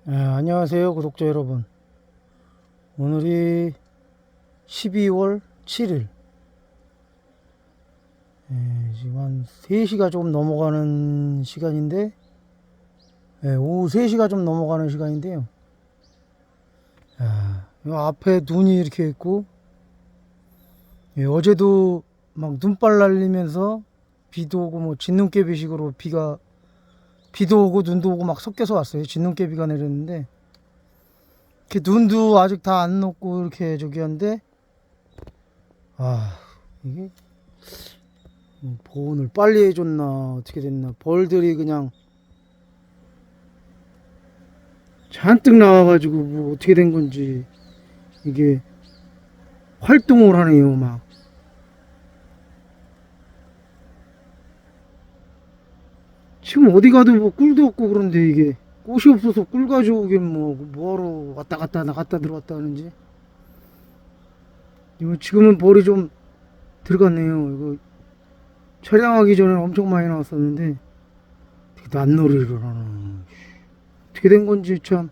안녕하세요 구독자 여러분. 오늘이 12월 7일, 지금 한 3시가 좀 넘어가는 시간인데, 오후 3시가 좀 넘어가는 시간인데요. 이 앞에 눈이 이렇게 있고, 어제도 막 눈발 날리면서 비도 오고 뭐 진눈깨비식으로 비도 오고 눈도 오고 막 섞여서 왔어요. 진눈깨비가 내렸는데, 이렇게 눈도 아직 다 안 녹고 이렇게 저기 한데, 이게 보온을 빨리 해줬나 어떻게 됐나, 벌들이 그냥 잔뜩 나와가지고 뭐 어떻게 된 건지 이게 활동을 하네요. 막 지금 어디 가도 뭐 꿀도 없고 그런데, 이게 꽃이 없어서 꿀 가져오긴 뭐하러 왔다 갔다 나갔다 들어왔다 하는지. 이거 지금은 벌이 좀 들어갔네요. 이거 촬영하기 전에 엄청 많이 나왔었는데 난놀이를 하나, 어떻게 된 건지 참.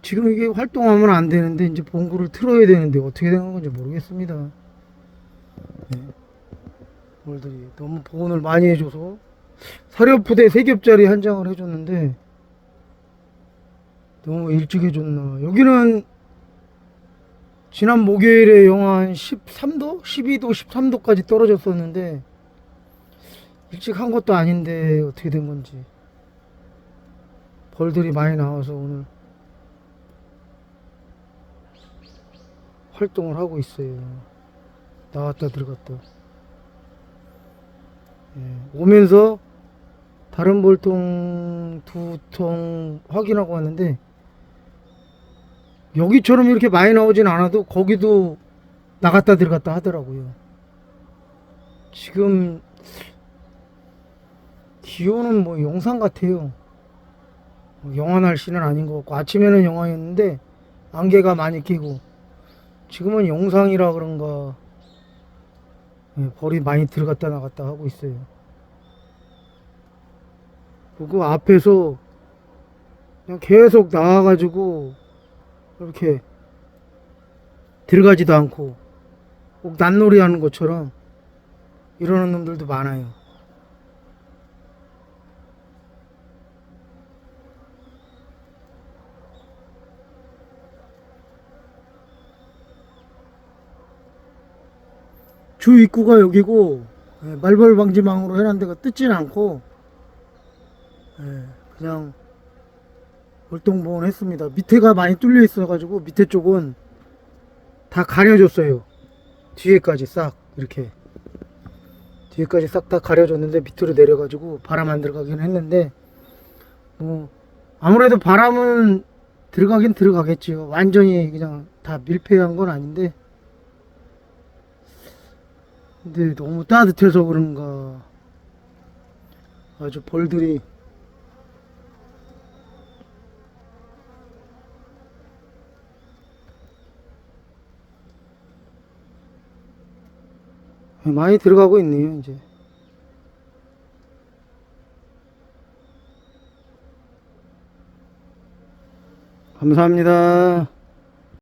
지금 이게 활동하면 안 되는데 이제 봉구를 틀어야 되는데 어떻게 된 건지 모르겠습니다. 벌들이 너무 보온을 많이 해줘서 사료부대 3겹짜리 한 장을 해줬는데 너무 일찍 해줬나. 여기는 지난 목요일에 영하 한 13도? 12도, 13도까지 떨어졌었는데 일찍 한 것도 아닌데 어떻게 된 건지. 벌들이 많이 나와서 오늘 활동을 하고 있어요. 나왔다 들어갔다. 오면서 다른 벌통 2통 확인하고 왔는데 여기처럼 이렇게 많이 나오진 않아도 거기도 나갔다 들어갔다 하더라고요. 지금 기온은 뭐 영상 같아요. 영하 날씨는 아닌 것 같고, 아침에는 영하였는데 안개가 많이 끼고, 지금은 영상이라 그런가 벌이 많이 들어갔다 나갔다 하고 있어요. 그리고 앞에서 그냥 계속 나와가지고 이렇게 들어가지도 않고 꼭 낫놀이 하는 것처럼 이러는 놈들도 많아요. 주 입구가 여기고, 말벌 방지망으로 해놓은 데가 뜯진 않고, 그냥 월동보온 했습니다. 밑에가 많이 뚫려 있어가지고 밑에 쪽은 다 가려줬어요. 뒤에까지 싹 이렇게 뒤에까지 싹 다 가려줬는데 밑으로 내려가지고 바람 안 들어가긴 했는데, 뭐 아무래도 바람은 들어가긴 들어가겠지요. 완전히 그냥 다 밀폐한 건 아닌데, 근데 너무 따뜻해서 그런가 아주 벌들이 많이 들어가고 있네요 이제. 감사합니다.